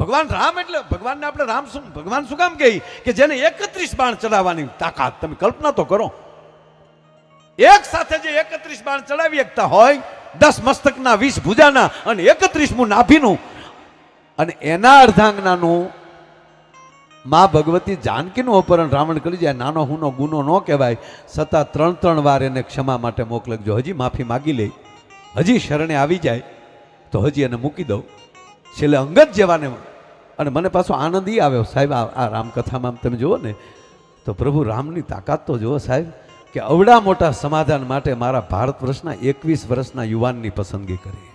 ભગવાન રામ એટલે ભગવાનને આપણે રામ શું ભગવાન શું કામ કહી કે જેને 31 બાણ ચડાવવાની તાકાત, તમે કલ્પના તો કરો, એક સાથે જે 31 બાણ ચડાવી શકતા હોય, 10 મસ્તકના 20 ભુજાના અને 31મું નાભીનું, અને એના અર્ધાંગનાનું માં ભગવતી જાનકીનું અપહરણ રાવણ કરી જાય. નાનો હુનો ગુનો ન કહેવાય, છતાં 3 વાર એને ક્ષમા માટે મોકલજો. હજી માફી માગી લે, હજી શરણે આવી જાય તો હજી એને મૂકી દઉં. છેલ્લે અંગત જેવાને, અને મને પાછો આનંદ ઈ આવ્યો સાહેબ, આ રામકથામાં તમે જુઓ ને તો પ્રભુ રામની તાકાત તો જુઓ સાહેબ, કે અવડા મોટા સમાધાન માટે મારા ભારત વર્ષના 21 વર્ષના યુવાનની પસંદગી કરી.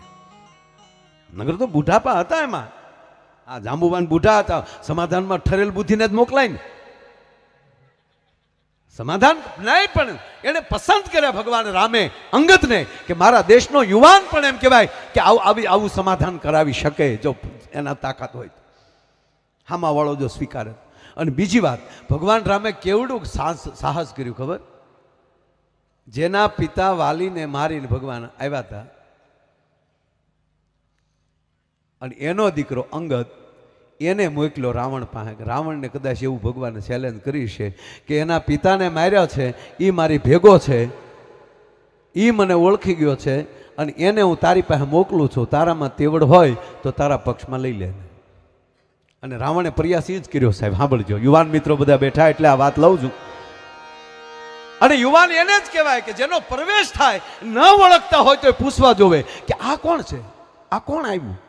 નગર તો બુઢાપા હતા એમાં, આ જાંબુવાન બુઢા હતા, સમાધાનમાં ઠરેલ બુદ્ધિને જ મોકલાય ને, સમાધાન નહીં, પણ એને પસંદ કર્યા ભગવાન રામે અંગતને, કે મારા દેશનો યુવાન પણ એમ કહેવાય કે આવું સમાધાન કરાવી શકે, જો એના તાકાત હોય. હામા વાળો જો સ્વીકારે. અને બીજી વાત, ભગવાન રામે કેવડું સાહસ કર્યું ખબર? જેના પિતા વાલીને મારીને ભગવાન આવ્યા હતા, અને એનો દીકરો અંગદ એને મોકલ્યો રાવણ પાસે. રાવણને કદાચ એવું ભગવાને ચેલેન્જ કરી છે કે એના પિતાને માર્યા છે, એ મારી ભેગો છે, એ મને ઓળખી ગયો છે, અને એને હું તારી પાસે મોકલું છું, તારામાં તેવડ હોય તો તારા પક્ષમાં લઈ લે. અને રાવણે પ્રયાસ એ જ કર્યો સાહેબ. સાંભળજો, યુવાન મિત્રો બધા બેઠા એટલે આ વાત લઉં છું. અને યુવાન એને જ કહેવાય કે જેનો પ્રવેશ થાય, ન ઓળખતા હોય તો પૂછવા જોવે કે આ કોણ છે, આ કોણ આવ્યું,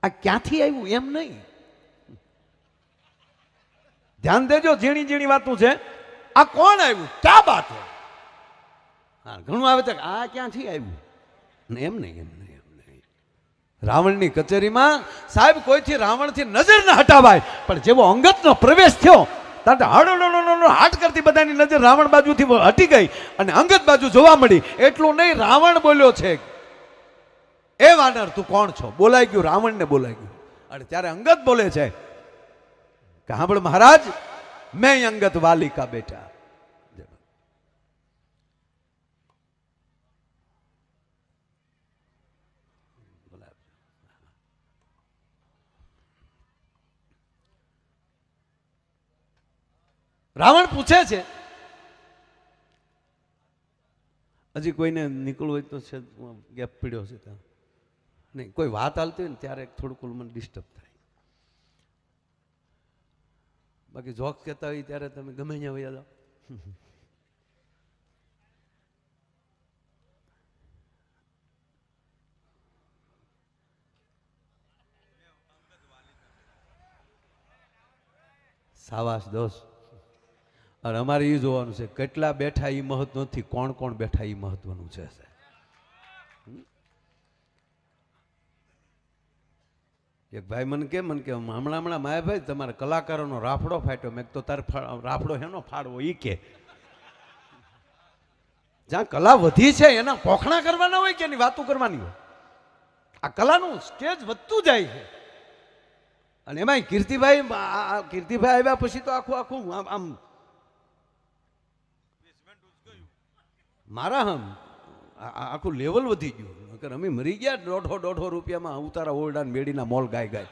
આ ક્યાંથી આવ્યું, એમ નહીં. ધ્યાન દેજો, ઝીણી ઝીણી વાતો છે. આ કોણ આવ્યું, ક્યાં બાત છે. હા, ઘણું આવે છે આ ક્યાંથી આવ્યું, એમ નહીં, એમ નહીં, એમ નહીં. રાવણની કચેરીમાં સાહેબ કોઈથી રાવણથી નજર ન હટાવાય, પણ જેવો અંગતનો પ્રવેશ થયો હડો હાટ કરતી બધાની નજર રાવણ બાજુથી હટી ગઈ અને અંગત બાજુ જોવા મળી. એટલું નહીં, રાવણ બોલ્યો છે, એ વાનર તું કોણ છો, બોલાઈ ગયું, રાવણને બોલાઈ ગયું. અને ત્યારે અંગત બોલે છે કે સાંભળ મહારાજ, મેં અંગત વાલી કા બેટા. રાવણ પૂછે છે, હજી કોઈને નીકળવું હોય તો છે, ગેપ પીડ્યો છે ત્યાં નહીં, કોઈ વાત હાલતી હોય ને ત્યારે થોડુંક મને ડિસ્ટર્બ થાય. બાકી જોક્સ કહેતા હોય ત્યારે તમે ગમે ત્યાં વયા જાઓ. સાવાસ દોસ્ત. અને અમારે એ જોવાનું છે કેટલા બેઠા એ મહત્વ નથી, કોણ કોણ બેઠા એ મહત્વનું છે. એક ભાઈ મને કે હમણાં માયાભાઈ તમારે કલાકારોનો રાફડો ફાટ્યો. મેં તો તારે રાફડો હેનો ફાડવો, એ કે જ્યાં કલા વધી છે એના પોખણા કરવાના હોય કે એની વાતો કરવાની હોય. આ કલાનું સ્ટેજ વધતું જાય છે. અને એમાં કીર્તિભાઈ આવ્યા પછી તો આખું આમ મારા આખું લેવલ વધી ગયું. અમે મરી ગયા 150 રૂપિયામાં ઉતારા ઓરડા મેડીના મોલ ગાય.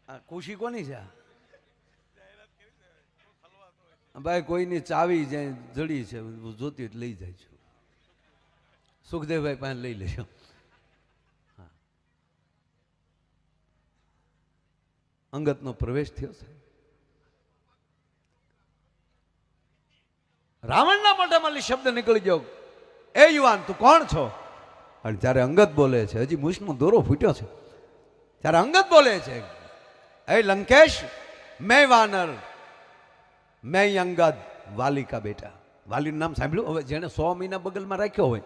આ ખુશી કોની છે ભાઈ? કોઈની ચાવી જાય જડી છે, જોતી લઈ જાય છે. સુખદેવભાઈ પાસે લઈ લેજો. અંગતનો પ્રવેશ થયો છે. રાવણના મોઢામાં શબ્દ નીકળી ગયો, એ યુવાન તું કોણ છો? અને ત્યારે અંગત બોલે છે, હજી મૂછનો દોરો ફૂટ્યો છે. ત્યારે અંગત બોલે છે, એ લંકેશ, મેં વાનર, મેં અંગદ વાલી કા બેટા. વાલીનું નામ સાંભળ્યું? હવે જેને 100 મહિના બગલમાં રાખ્યો હોય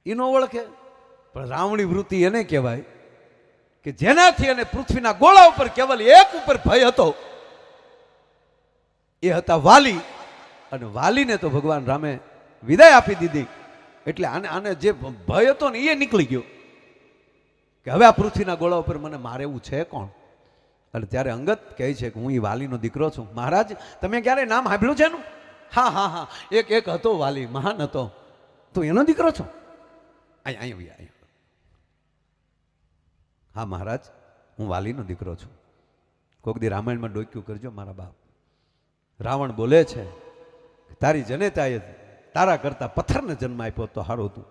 એ ન ઓળખે, પણ રાવણી વૃત્તિ એને કહેવાય કે જેનાથી એને પૃથ્વીના ગોળા ઉપર કેવલ એક ઉપર ભય હતો, એ હતા વાલી. અને વાલીને તો ભગવાન રામે વિદાય આપી દીધી. એટલે આને જે ભય હતો ને એ નીકળી ગયો કે હવે આ પૃથ્વીના ગોળા ઉપર મને મારે એવું છે કોણ? અને ત્યારે અંગત કહે છે કે હું એ વાલીનો દીકરો છું. મહારાજ તમે ક્યારે નામ સાંભળ્યું છે એનું? હા, એક હતો વાલી, મહાન હતો, તું એનો દીકરો છો? અહીંયા. હા મહારાજ, હું વાલીનો દીકરો છું. કોક દી રામાયણમાં ડોક્યું કરજો મારા બાપ. રાવણ બોલે છે તારી જનેતાએ તારા કરતા પથ્થરને જન્મ આપ્યો તો સારું હતું.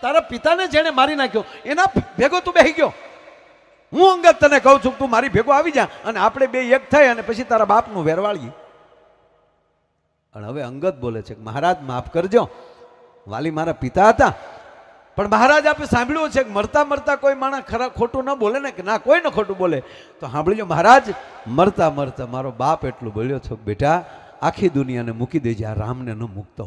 તારા પિતાને જેને મારી નાખ્યો એના ભેગો તું બેસી ગયો. હું અંગત તને કહું છું તું મારી ભેગો આવી જા અને આપણે બે એક થઈ અને પછી તારા બાપનું વેરવાળીએ. અને હવે અંગત બોલે છે મહારાજ માફ કરજો, વાલી મારા પિતા હતા. પણ મહારાજ આપણે સાંભળ્યું છે કે મરતા મરતા કોઈ માણસ ખોટું ન બોલે ને, કે ના કોઈ ન ખોટું બોલે. તો સાંભળી લો મહારાજ, મરતા મરતા મારો બાપ એટલું બોલ્યો છો કે બેટા આખી દુનિયાને મૂકી દેજે, આ રામને ન મૂકતો.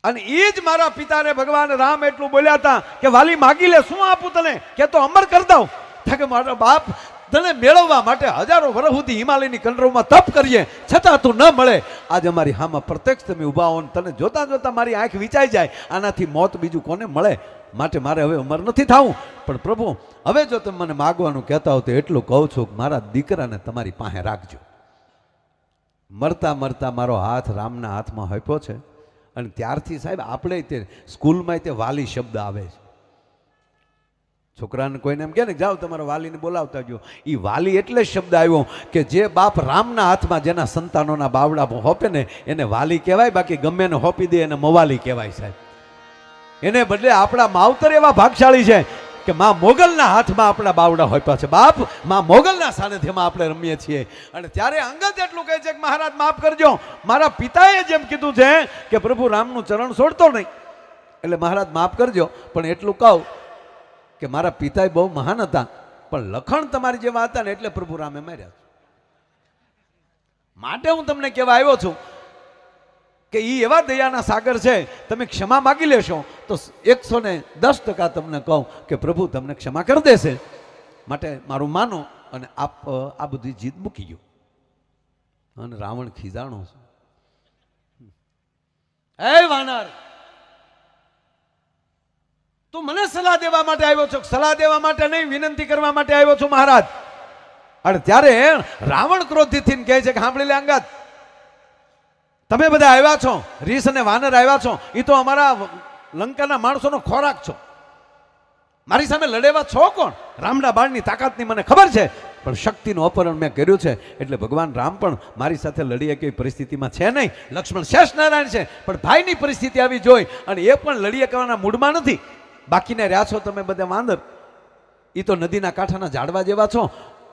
અને એ જ મારા પિતાને ભગવાન રામ એટલું બોલ્યા હતા કે વાલી માગી લે, શું આપું તને, કે તો અમર કરી દઉં. કે મારો બાપ તને મેળવવા માટે હજારો વર્ષ સુધી હિમાલયની કંડરોમાં તપ કરીએ છતાં તું ન મળે. આજે અમારી હામાં પ્રત્યક્ષ તમે ઊભા હો, તને જોતા જોતા મારી આંખ વિચાઈ જાય, આનાથી મોત બીજું કોને મળે. માટે મારે હવે અમર નથી થવું. પણ પ્રભુ હવે જો તમે મને માગવાનું કહેતા હો તો એટલું કહું છું કે મારા દીકરાને તમારી પાસે રાખજો. મરતા મરતા મારો હાથ રામના હાથમાં આપ્યો છે. અને ત્યારથી સાહેબ આપણે તે સ્કૂલમાં તે વાલી શબ્દ આવે છે. છોકરાને કોઈને એમ કહે ને જાઓ તમારા વાલીને બોલાવતા ગયો, એ વાલી એટલે શબ્દ આવ્યો કે જે બાપ રામના હાથમાં જેના સંતાનોના બાવડા હોપે ને એને વાલી કહેવાય, બાકી ગમે એને હોપી દે એને મવાલી કહેવાય સાહેબ. એને બદલે આપણા માવતર એવા ભાગશાળી છે કે માં મોગલના હાથમાં આપણા બાવડા હોપ્યા છે. બાપ માં મોગલના સાનિધ્યમાં આપણે રમીએ છીએ. અને ત્યારે અંગત એટલું કહે છે કે મહારાજ માફ કરજો, મારા પિતાએ જેમ કીધું છે કે પ્રભુ રામનું ચરણ છોડતો નહીં, એટલે મહારાજ માફ કરજો. પણ એટલું કહું કે મારા પિતા બહુ મહાન હતા, પણ લખણ તમારી જેવા હતા ને એટલે પ્રભુ રામે માર્યા. માટે હું તમને કહેવા આવ્યો છું કે એ એવા દયાના સાગર છે, તમે ક્ષમા માગી લેશો તો 110% તમને કહું કે પ્રભુ તમને ક્ષમા કરી દેશે. માટે મારું માનો અને આપ આ બધી જીત મૂકી ગયો. અને રાવણ ખીજાણો છે, એ વાનર તું મને સલાહ દેવા માટે આવ્યો છો? સલાહ દેવા માટે નહીં, વિનંતી કરવા માટે આવ્યો છું મહારાજ. અને ત્યારે રાવણ ક્રોધિતથી કહે છે કે સાંભળી લે અંગત, તમે બધા આવ્યા છો, રીસ અને વાનર આવ્યા છો, એ તો અમારા લંકાના માણસોનો ખોરાક છો. મારી સામે લડેવા છો કોણ? રામના બાણની તાકાતની મને ખબર છે, પણ શક્તિનું અપહરણ મેં કર્યું છે. એટલે ભગવાન રામ પણ મારી સાથે લડી એવી પરિસ્થિતિમાં છે નહીં. લક્ષ્મણ શેષ નારાયણ છે, પણ ભાઈની પરિસ્થિતિ આવી જોઈ અને એ પણ લડી કરવાના મૂડમાં નથી. બાકીને રહ્યા છો તમે બધા વાંદર, એ તો નદીના કાંઠાના ઝાડવા જેવા છો.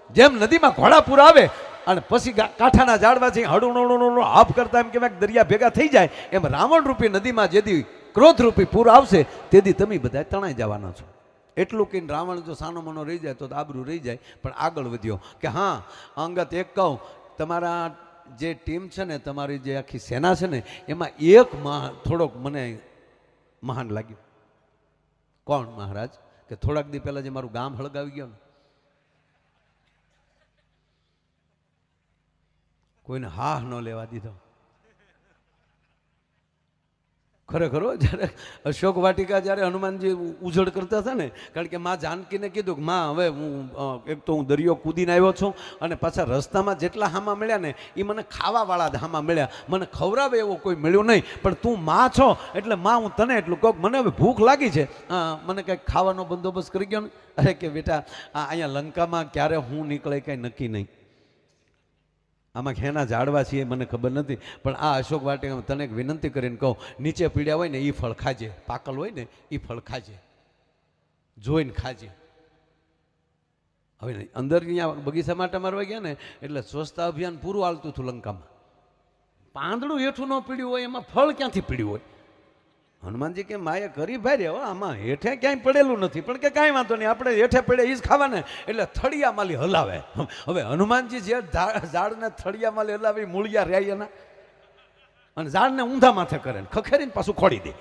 જેમ નદીમાં ઘોડાપૂર આવે અને પછી કાંઠાના ઝાડવાથી હળું હાફ કરતા એમ કહેવાય દરિયા ભેગા થઈ જાય, એમ રાવણ રૂપી નદીમાં જેથી ક્રોધ રૂપી પૂર આવશે તેથી તમે બધા તણાઈ જવાના છો. એટલું કહીને રાવણ જો સાનો મનો રહી જાય તો આબરૂ રહી જાય. પણ આગળ વધ્યો કે હા અંગત એક કહું, તમારા જે ટીમ છે ને, તમારી જે આખી સેના છે ને, એમાં એક થોડોક મને મહાન લાગ્યો. કોણ મહારાજ? કે થોડાક દી પહેલા જે મારું ગામ હળગાવી ગયો ને, કોઈને હા ન લેવા દીધો. ખરેખર જ્યારે અશોક વાટિકા જ્યારે હનુમાનજી ઉજળ કરતા હતા ને, કારણ કે માં જાનકીને કીધું કે માં હવે હું એક તો હું દરિયો કૂદીને આવ્યો છું અને પાછા રસ્તામાં જેટલા હામા મળ્યા ને એ મને ખાવાવાળા જ હામા મળ્યા, મને ખવડાવે એવો કોઈ મળ્યો નહીં. પણ તું માં છો એટલે માં હું તને એટલું કહું, મને હવે ભૂખ લાગી છે, મને કંઈક ખાવાનો બંદોબસ્ત કરી ગયો ને. અરે કે બેટા અહીંયા લંકામાં ક્યારે હું નીકળે કંઈ નક્કી નહીં, આમાં ઘેના ઝાડવા છીએ મને ખબર નથી. પણ આ અશોક વાટિકામાં તને એક વિનંતી કરીને કહું, નીચે પીડ્યા હોય ને એ ફળ ખાજે, પાકલ હોય ને એ ફળ ખાજે, જોઈને ખાજે. હવે અંદર અહીંયા બગીચા માટે મારવા ગયા ને એટલે સ્વચ્છતા અભિયાન પૂરું હાલતું હતું લંકામાં. પાંદડું હેઠું ન પીડ્યું હોય એમાં ફળ ક્યાંથી પીડ્યું હોય? હનુમાનજી કે માએ કરી ભાઈ હવે આમાં હેઠે ક્યાંય પડેલું નથી, પણ કે કાંઈ વાંધો નહીં, આપણે હેઠે પડે એ જ ખાવાને. એટલે થળિયા માલી હલાવે. હવે હનુમાનજી જે ઝાડને થળિયા માલી હલાવી મૂળિયા રહ્યા એના, અને ઝાડને ઊંધા માથે કરે ને ખખેરીને પાછું ખોડી દે.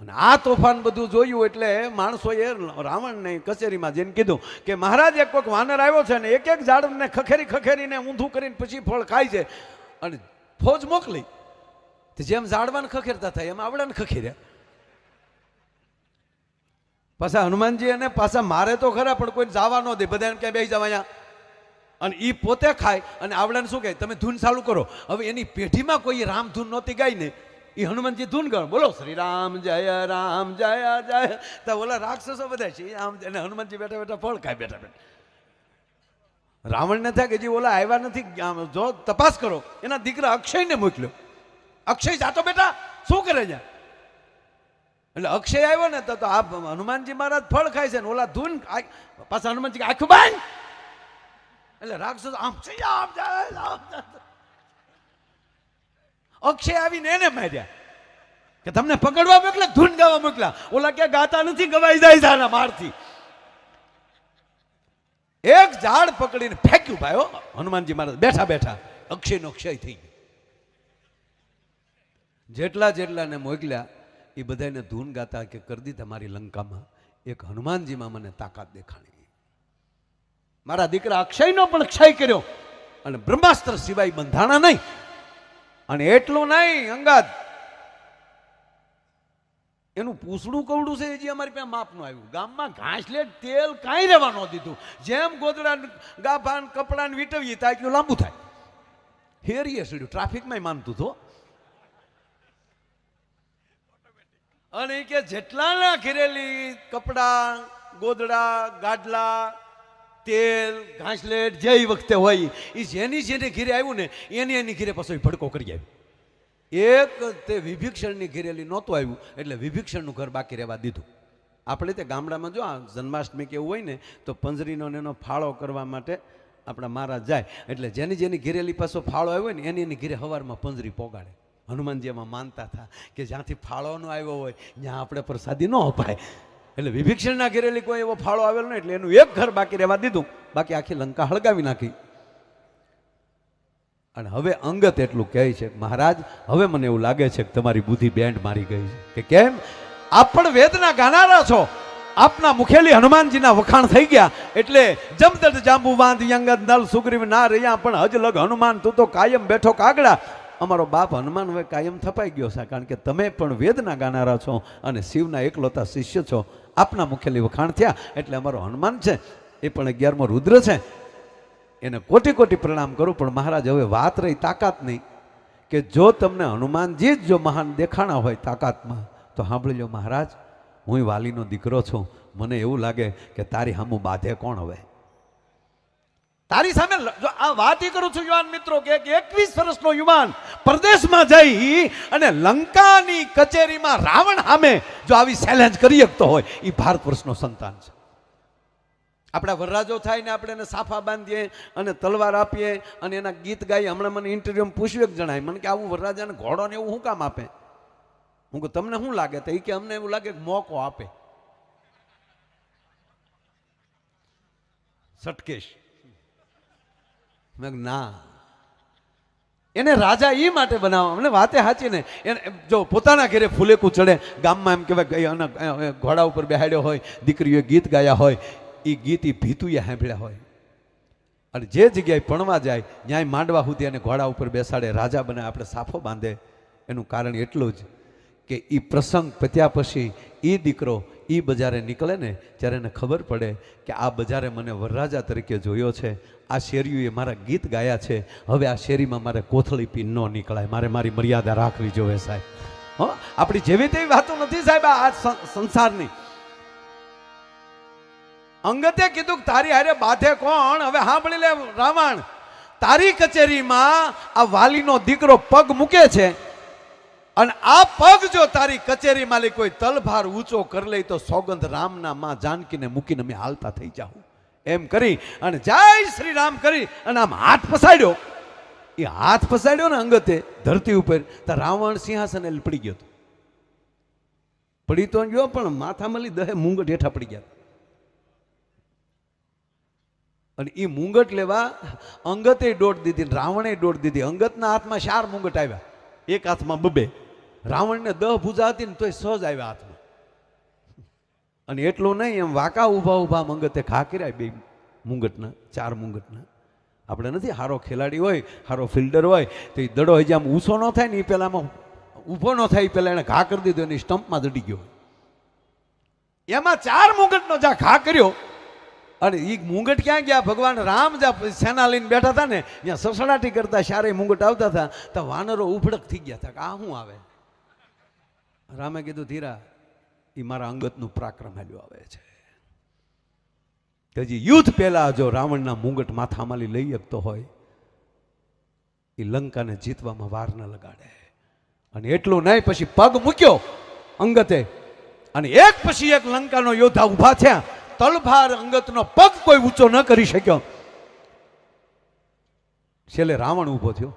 અને આ તોફાન બધું જોયું એટલે માણસોએ રાવણને કચેરીમાં જઈને કીધું કે મહારાજ એક કોઈક વાનર આવ્યો છે ને એક એક ઝાડને ખખેરીને ઊંધું કરીને પછી ફળ ખાય છે. અને ફોજ મોકલી, જેમ ઝાડવાને ખખેરતા થાય એમ આવડાને ખખેર્યા. પાછા હનુમાનજી એને પાછા મારે તો ખરા, પણ કોઈ જવા ન દે, બધા એમ ક્યાં બેસી જવા અહીંયા. અને એ પોતે ખાય અને આવડાને શું કહે, તમે ધૂન ચાલુ કરો. હવે એની પેઢીમાં કોઈ રામ ધૂન નહોતી ગાઈ ને, એ હનુમાનજી ધૂન ગાય, બોલો શ્રી રામ જય જય. તો ઓલા રાક્ષસો બધા છે આમ, અને હનુમાનજી બેઠા બેઠા ફળ ખાય બેઠા બેઠા. રાવણને થાય કે જે ઓલા આવ્યા નથી, જો તપાસ કરો. એના દીકરા અક્ષયને મોકલ્યો. અક્ષય જાતો બેટા શું કરે છે? એટલે અક્ષય આવ્યો ને તો આ હનુમાનજી મહારાજ ફળ ખાય છે ને ઓલા ધૂન પાછા હનુમાનજી આખું બાંધ. એટલે રાક્ષસ આમ અક્ષય આવીને એને માર્યા કે તમને પકડવા મોકલ્યા, ધૂન ગાવા મોકલ્યા. ઓલા ક્યાં ગાતા નથી, ગવાઈ જાય છે આના મારથી. એક ઝાડ પકડીને ફેંક્યું ભાઈ. હનુમાનજી મહારાજ બેઠા બેઠા અક્ષયનો ક્ષય થઈ ગયો. જેટલા જેટલાને મોકલ્યા એ બધાને ધૂન ગાતા કે કરી દી તમારી લંકામાં એક હનુમાનજીમાં મને તાકાત દેખાણી. મારા દીકરા અક્ષયનો પણ ક્ષય કર્યો અને બ્રહ્માસ્ત્ર સિવાય બંધાણા નહીં. અને એટલું નહીં અંગદ, એનું પૂછડું કવડું છે હજી અમારી પાસે માપનું આવ્યું. ગામમાં ઘાસલેટ તેલ કાંઈ રહેવા ન દીધું. જેમ ગોદડા ગાભાન કપડાને વીટવીએ ત્યાં એટલું લાંબુ થાય. હેરીએ સીડ્યું, ટ્રાફિકમાં માનતું હતું. અને કે જેટલાના ઘેરેલી કપડા, ગોદડા, ગાડલા, તેલ, ઘાસલેટ જે વખતે હોય એ જેની જેને ઘેરે આવ્યું ને એની ઘેરે પાછો ભડકો કરી આવ્યો. એક તે વિભીક્ષણની ઘેરેલી નહોતું આવ્યું એટલે વિભીક્ષણનું ઘર બાકી રહેવા દીધું. આપણે તે ગામડામાં જો આ જન્માષ્ટમી કે એવું હોય ને તો પંજરીનો એનો ફાળો કરવા માટે આપણા મહારાજ જાય. એટલે જેની ઘેરેલી પાછો ફાળો આવ્યો ને એની ઘેરે હવારમાં પંજરી પોગાડે. હનુમાનજી એમાં માનતા હતા કે જ્યાંથી ફાળોનો આવ્યો હોય ત્યાં આપણે પ્રસાદી ન અપાય. એટલે વિભીક્ષણના ઘેરેલી કોઈ એવો ફાળો આવેલો નહીં એટલે એનું એક ઘર બાકી રહેવા દીધું, બાકી આખી લંકા હળગાવી નાખી. અને હવે અંગત એટલું કહે છે મહારાજ હવે મને એવું લાગે છે કે તમારી બુદ્ધિ બેન્ડ મારી ગઈ છે. કે કેમ? આપ પણ વેદના ગાનારા છો, આપના મુખેલી હનુમાનજીના વખાણ થઈ ગયા એટલે જમદડ જાંબુવાંદ અંગદ નલ સુગ્રીવ ના રહ્યા પણ હજ લગ હનુમાન તું તો કાયમ બેઠો કાગડા. અમારો બાપ હનુમાન હવે કાયમ થપાઈ ગયો છે કારણ કે તમે પણ વેદના ગાનારા છો અને શિવના એકલોતા શિષ્ય છો. આપના મુખેલી વખાણ થયા એટલે અમારો હનુમાન છે એ પણ 11મો રુદ્ર છે, એને કોટી કોટી પ્રણામ કરું. પણ મહારાજ હવે વાત રહી તાકાત નહીં કે જો તમને હનુમાનજી જ જો મહાન દેખાણા હોય તાકાતમાં તો સાંભળી લો મહારાજ, હું વાલીનો દીકરો છું, મને એવું લાગે કે તારી સામું બાધે કોણ? હવે તારી સામે જો આ વાત કરું છું યુવાન મિત્રો કે 21 વર્ષનો યુવાન પરદેશમાં જઈ અને લંકાની કચેરીમાં રાવણ સામે જો આવી ચેલેન્જ કરી શકતો હોય એ ભારત વર્ષનો સંતાન છે. આપણા વરરાજો થાય ને આપણે એને સાફા બાંધીએ અને તલવાર આપીએ અને એના ગીત ગાઈએ. હમણાં મને ઇન્ટરવ્યુમાં પૂછ્યું એક જણાય મને કે આવું વરરાજાને ઘોડો ને એવું શું કામ આપે? હું કહું તમને શું લાગે? તો એ કે અમને એવું લાગે કે મોકો આપે. સટકેશ ના, એને રાજા એ માટે બનાવવા. મને વાતે સાચી ને, એને જો પોતાના ઘરે ફૂલેકું ચડે, ગામમાં એમ કહેવાય ઘોડા ઉપર બેહાડ્યો હોય, દીકરીઓએ ગીત ગાયા હોય, એ ગીત એ ભીતુએ સાંભળ્યા હોય. અને જે જગ્યાએ પણવા જાય ન્યાય માંડવા સુધી અને ઘોડા ઉપર બેસાડે, રાજા બને, આપણે સાફો બાંધે. એનું કારણ એટલું જ કે એ પ્રસંગ પત્યા પછી એ દીકરો એ બજારે નીકળે ને ત્યારે એને ખબર પડે કે આ બજારે મને વરરાજા તરીકે જોયો છે, આ શેરીઓએ મારા ગીત ગાયા છે, હવે આ શેરીમાં મારે કોથળી પી ન નીકળાય, મારે મારી મર્યાદા રાખવી જોઈએ સાહેબ. આપણી જેવી તેવી વાતો નથી સાહેબ આ સંસારની. અંગતે કીધું તારી હારે બાધે કોણ? હવે સાંભળી લે રાવણ, તારી કચેરીમાં આ વાલીનો દીકરો પગ મૂકે છે અને આ પગ જો તારી કચેરી માલિક કોઈ તલભાર ઊંચો કરી લે તો સોગંદ રામના માં જાનકીને મૂકીને અમે હાલતા થઈ જાઉં. એમ કરી અને જય શ્રી રામ કરી અને આમ હાથ પસાડ્યો. એ હાથ પસાડ્યો ને અંગતે ધરતી ઉપર તો રાવણ સિંહાસન પડી ગયો. પડી તો ગયો પણ માથા મળી દહે મુંગટ હેઠા પડી ગયા. અને એ મુંગટ લેવા અંગતે દોડ દીધી, રાવણે દોડ દીધી. અંગતના હાથમાં 4 મુંગટ આવ્યા, એક હાથમાં 2. રાવણને 10 ભૂજા હતી ને તોય સહજ આવ્યા હાથમાં. અને એટલું નહીં, એમ વાંકા ઊભા ઊભા અંગતે ઘા કર્યા 2 મુંગટના, 4 મુંગટના. આપણે નથી હારો ખેલાડી હોય, હારો ફિલ્ડર હોય તો એ દડો હજી આમ ઊંચો ન થાય ને એ પહેલામાં ઊભો ન થાય એ પહેલાં એને ઘા કરી દીધો, એની સ્ટમ્પમાં દડી ગયો. એમાં 4 મુંગટનો જ્યાં ઘા કર્યો અને એ મુંગટ ક્યાં ગયા? ભગવાન રામ જ્યાં સેના લઈને બેઠા હતા ને ત્યાં સસડાટી કરતા શારે મુંગટ આવતા હતા તો વાનરો ઉફડક થઈ ગયા હતા કે આ શું આવે? રામે કીધું ધીરા એ મારા અંગતનું પરાક્રમ હાલ્યું આવે છે. હજી યુદ્ધ પહેલા જો રાવણના મુંગટ માથામાં લઈ શકતો હોય એ લંકાને જીતવામાં વાર ન લગાડે. અને એટલું નહીં, પછી પગ મૂક્યો અંગતે અને એક પછી એક લંકાનો યોદ્ધા ઉભા થયા. તલભાર અંગતનો પગ કોઈ ઊંચો ન કરી શક્યો. છેલ્લે રાવણ ઊભો થયો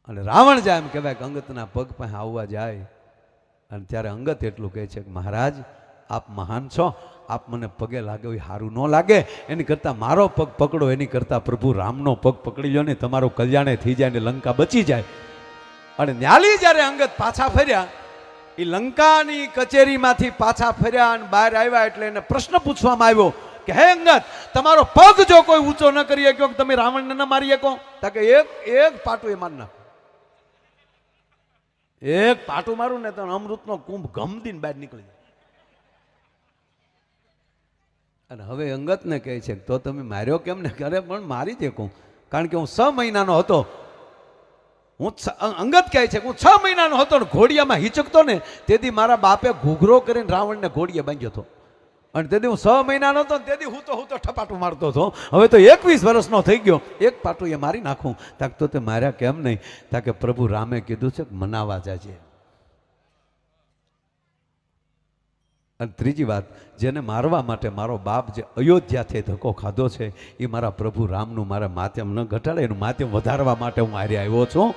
અને રાવણ જાય એમ કહેવાય કે અંગતના પગ પાસે આવવા જાય. અને ત્યારે અંગત એટલું કહે છે કે મહારાજ આપ મહાન છો, આપ મને પગે લાગે એ સારું ન લાગે, એની કરતાં મારો પગ પકડો, એની કરતાં પ્રભુ રામનો પગ પકડી લો ને તમારો કલ્યાણે થઈ જાય ને લંકા બચી જાય. અને ન્યાલી જ્યારે અંગત પાછા ફર્યા, એ લંકાની કચેરીમાંથી પાછા ફર્યા અને બહાર આવ્યા એટલે એને પ્રશ્ન પૂછવામાં આવ્યો કે હે અંગત, તમારો પગ જો કોઈ ઊંચો ન કરી શક્યો કે તમે રાવણને ન મારી શકો? કે એક પાટું એ માર નાખો, એક પાટું મારું ને તો અમૃતનો કુંભ ગમદીને બહાર નીકળી જાય. અને હવે અંગતને કહે છે તો તમે માર્યો કેમ ને? કરે પણ મારી જ કહું, કારણ કે હું 6 મહિનાનો હતો. અંગત કહે છે કે હું 6 મહિનાનો હતો ને ઘોડિયામાં હિચકતો ને તેથી મારા બાપે ઘૂઘરો કરીને રાવણને ઘોડીએ બાંધ્યો હતો. અને તેથી હું 6 મહિનાનો હતો ને તેથી હું તો ઠપાટું મારતો હતો. હવે તો 21 વર્ષનો થઈ ગયો, એક પાટું એ મારી નાખું. તાક તો તે માર્યા કેમ નહીં? તાકે પ્રભુ રામે કીધું છે કે મનાવા જાજે. અને ત્રીજી વાત, જેને મારવા માટે મારો બાપ જે અયોધ્યાથી ધક્કો ખાધો છે એ મારા પ્રભુ રામનું મારા માધ્યમ ન ઘટાડે, એનું માધ્યમ વધારવા માટે હું હારે આવ્યો છું.